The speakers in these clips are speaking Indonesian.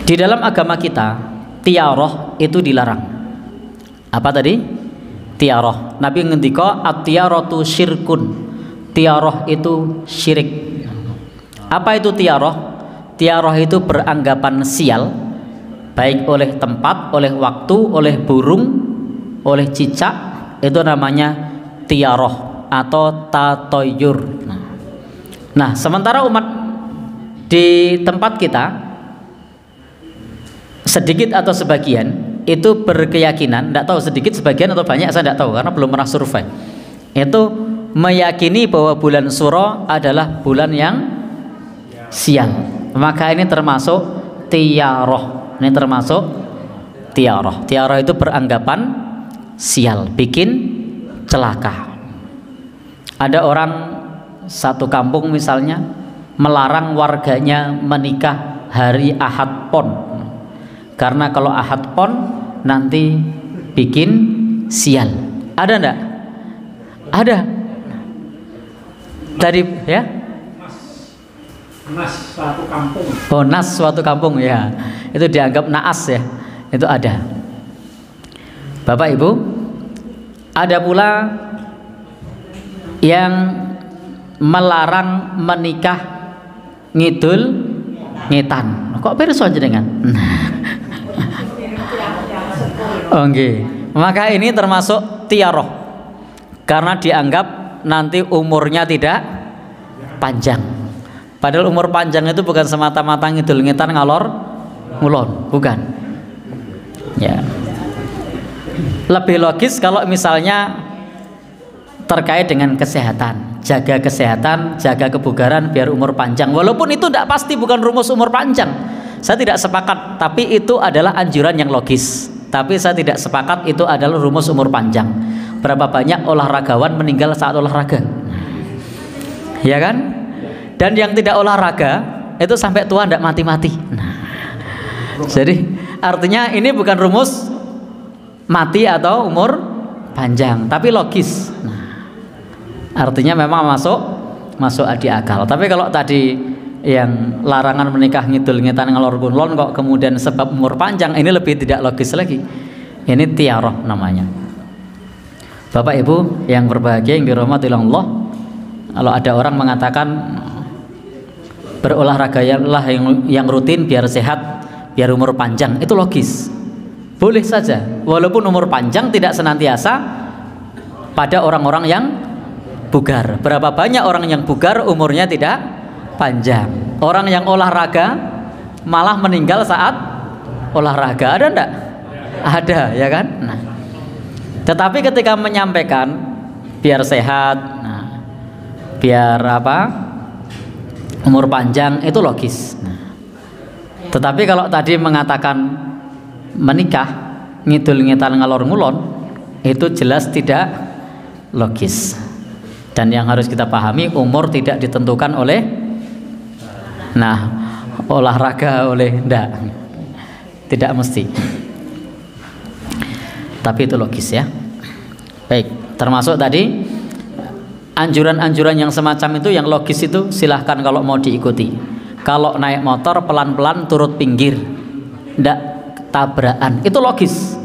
Di dalam agama kita tiaroh itu dilarang. Apa tadi? Tiaroh. Nabi ngendika at-tiaratu syirkun. Tiaroh itu syirik. Apa itu tiaroh? Tiaroh itu beranggapan sial, baik oleh tempat, oleh waktu, oleh burung, oleh cicak, itu namanya tiaroh atau tatoyur. Nah, sementara umat di tempat kita sedikit atau sebagian itu berkeyakinan, tidak tahu sedikit, sebagian atau banyak, saya tidak tahu karena belum pernah survei. Itu meyakini bahwa bulan Suro adalah bulan yang sial. Maka ini termasuk tiaroh. Ini termasuk tiaroh. Tiaroh itu beranggapan sial, bikin celaka. Ada orang satu kampung misalnya melarang warganya menikah hari Ahad Pon, karena kalau Ahad Pon nanti bikin sial. Ada enggak? Ada. Tadi ya? Nas suatu kampung. Oh, nas suatu kampung ya. Itu dianggap naas ya. Itu ada. Bapak Ibu, ada pula yang melarang menikah ngidul ngetan. Kok pirsa jenengan? Oh nggih. Maka ini termasuk tiaroh. Karena dianggap nanti umurnya tidak panjang. Padahal umur panjang itu bukan semata-mata ngidul ngetan ngalor ngulon, bukan. Ya. Lebih logis kalau misalnya terkait dengan kesehatan, jaga kesehatan, jaga kebugaran biar umur panjang. Walaupun itu tidak pasti, bukan rumus umur panjang. Saya tidak sepakat, tapi itu adalah anjuran yang logis. Tapi saya tidak sepakat itu adalah rumus umur panjang. Berapa banyak olahragawan meninggal saat olahraga? Ya kan? Dan yang tidak olahraga itu sampai tua tidak mati-mati. Nah, jadi artinya ini bukan rumus mati atau umur panjang, tapi logis. Nah, artinya memang masuk di akal. Tapi kalau tadi yang larangan menikah ngidul ngetan ngalor ngulon kok kemudian sebab umur panjang, ini lebih tidak logis lagi. Ini tiaroh namanya. Bapak Ibu yang berbahagia yang dirahmati Allah, kalau ada orang mengatakan berolahragalah yang rutin biar sehat, biar umur panjang, itu logis, boleh saja. Walaupun umur panjang tidak senantiasa pada orang-orang yang bugar. Berapa banyak orang yang bugar umurnya tidak panjang. Orang yang olahraga malah meninggal saat olahraga. Ada enggak? Ada, ya kan? Nah, tetapi ketika menyampaikan biar sehat, nah, biar apa? Umur panjang, itu logis. Nah, tetapi kalau tadi mengatakan menikah ngidul ngetan ngalor ngulon, itu jelas tidak logis. Dan yang harus kita pahami, umur tidak ditentukan oleh olahraga, oleh tidak mesti. Tapi itu logis ya. Baik, termasuk tadi anjuran-anjuran yang semacam itu, yang logis itu silahkan kalau mau diikuti. Kalau naik motor pelan-pelan turut pinggir, ndak tabrakan, itu logis.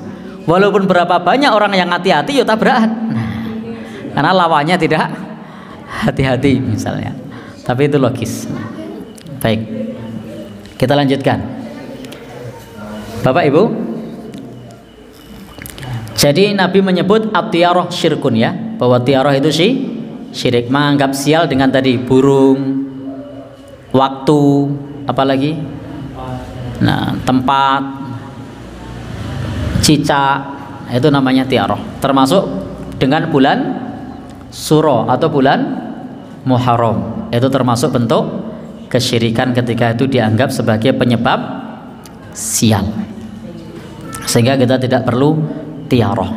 Walaupun berapa banyak orang yang hati-hati ya tabrakan, karena lawannya tidak hati-hati misalnya. Tapi itu logis. Baik, kita lanjutkan. Bapak Ibu, jadi Nabi menyebut at-tiaroh syirkun ya, bahwa tiaroh itu syirik, menganggap sial dengan tadi burung, waktu, apalagi, nah tempat, cicak, itu namanya tiaroh. Termasuk dengan bulan Suro atau bulan Muharram, itu termasuk bentuk kesyirikan ketika itu dianggap sebagai penyebab sial, sehingga kita tidak perlu tiaroh.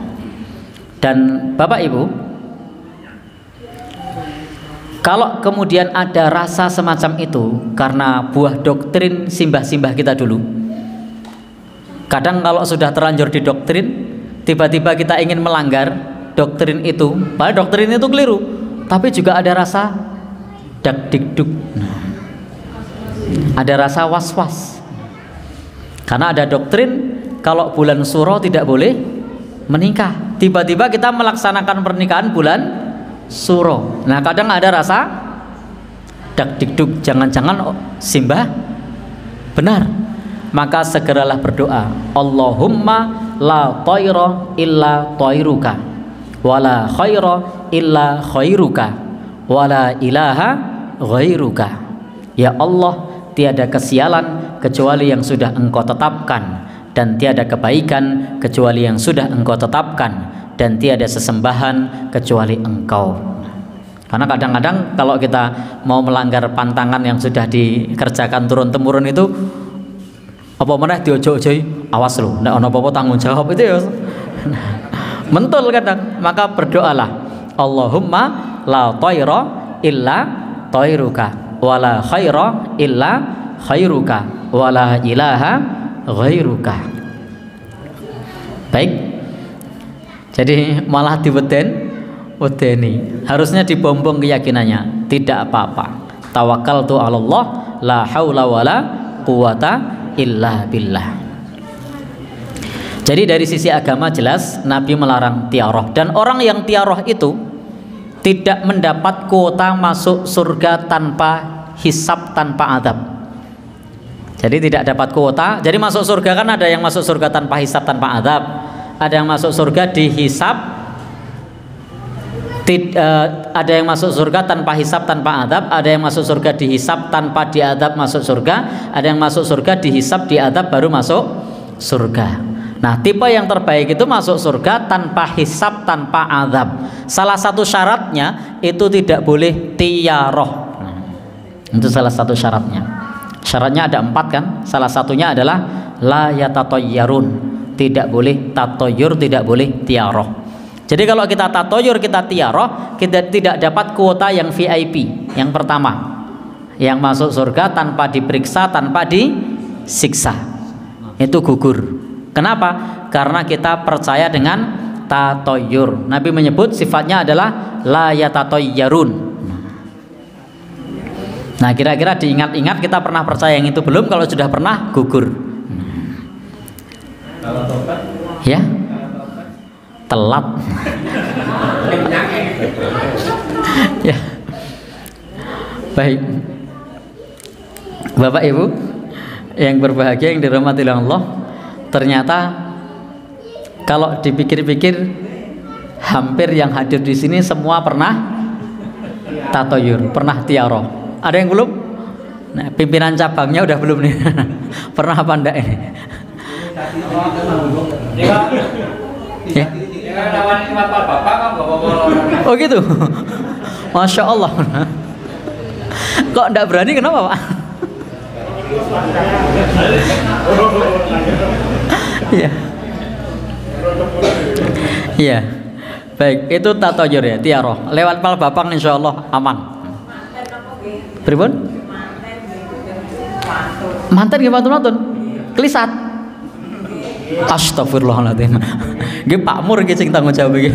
Dan Bapak Ibu, kalau kemudian ada rasa semacam itu karena buah doktrin simbah-simbah kita dulu, kadang kalau sudah terlanjur di doktrin, tiba-tiba kita ingin melanggar doktrin itu, padahal doktrin itu keliru, tapi juga ada rasa dak dikduk, ada rasa was-was. Karena ada doktrin kalau bulan Suro tidak boleh menikah. Tiba-tiba kita melaksanakan pernikahan bulan Suro. Nah, kadang ada rasa dak dikduk, jangan-jangan simbah benar. Maka segeralah berdoa, Allahumma la tayra illa tayruka wala khaira illa khairuka wala ilaha ghairuka. Ya Allah, tiada kesialan kecuali yang sudah Engkau tetapkan, dan tiada kebaikan kecuali yang sudah Engkau tetapkan, dan tiada sesembahan kecuali Engkau. Karena kadang-kadang kalau kita mau melanggar pantangan yang sudah dikerjakan turun-temurun itu, apa meneh diojo-ojoi, awas lu, nek ana apa-apa tanggung jawab itu ya. Mentul kadang. Maka berdoalah, Allahumma la tayra illa tayruka wala khaira illa khairuka wala ilaha ghairuka. Baik. Jadi malah wedeni. Harusnya dibombong keyakinannya, tidak apa-apa. Tawakkaltu 'alallah la haula wala quwata illa billah. Jadi dari sisi agama jelas Nabi melarang tiaroh, dan orang yang tiaroh itu tidak mendapat kuota masuk surga tanpa hisab, tanpa adab. Jadi tidak dapat kuota. Jadi masuk surga kan ada yang masuk surga tanpa hisab, tanpa adab. Ada yang masuk surga dihisab, ada yang masuk surga tanpa hisab, tanpa adab. Ada yang masuk surga dihisab tanpa diadab masuk surga. Ada yang masuk surga dihisab, diadab baru masuk surga. Nah, tipe yang terbaik itu masuk surga tanpa hisab, tanpa adab. Salah satu syaratnya itu tidak boleh tiaroh. Itu salah satu syaratnya. Syaratnya ada 4 kan. Salah satunya adalah la yatatayyarun, tidak boleh tatoyur, tidak boleh tiaroh. Jadi kalau kita tatoyur, kita tiaroh, kita tidak dapat kuota yang VIP. Yang pertama, yang masuk surga tanpa diperiksa, tanpa disiksa, itu gugur. Kenapa? Karena kita percaya dengan tatoyur. Nabi menyebut sifatnya adalah la yatatayyarun. Nah, kira-kira diingat-ingat, kita pernah percaya yang itu belum? Kalau sudah pernah, gugur. Ya, telat. Ya, baik. Bapak Ibu yang berbahagia, yang dirahmati oleh Allah, ternyata kalau dipikir-pikir hampir yang hadir di sini semua pernah tatoyur, pernah tiaroh. Ada yang belum? Nah, pimpinan cabangnya udah belum nih. Pernah apa enggak ini? Ya. Oh gitu. Masya Allah. Kok enggak berani, kenapa Pak? Iya. Iya. Baik, itu tatoyur ya, tiaroh. Lewat pal bapang insya Allah aman. Pripun? Manten nggih mantun-mantun. Kelisat. Astagfirullahaladzim. Nggih Pak Mur nggih sing tanggung jawab iki.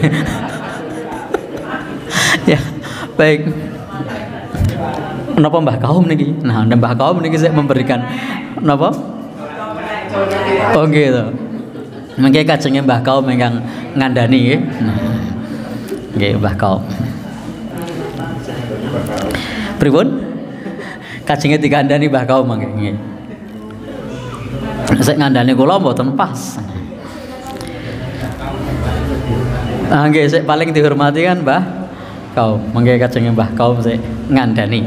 Ya, baik. Napa Mbah Kaum niki? Nah, Mbah Kaum niki saya memberikan napa? Oh gitu. Mengke kajenge Mbah Kaum ingkang ngandani nggih. Nggih Mbah Kaum. Pripun? Kajenge dikandani Mbah Kaum mangke nggih. Sik ngandani kula mboten pas. Ah nggih, sik paling dihormati kan Mbah Kaum. Mangke kajenge Mbah Kaum sik ngandani.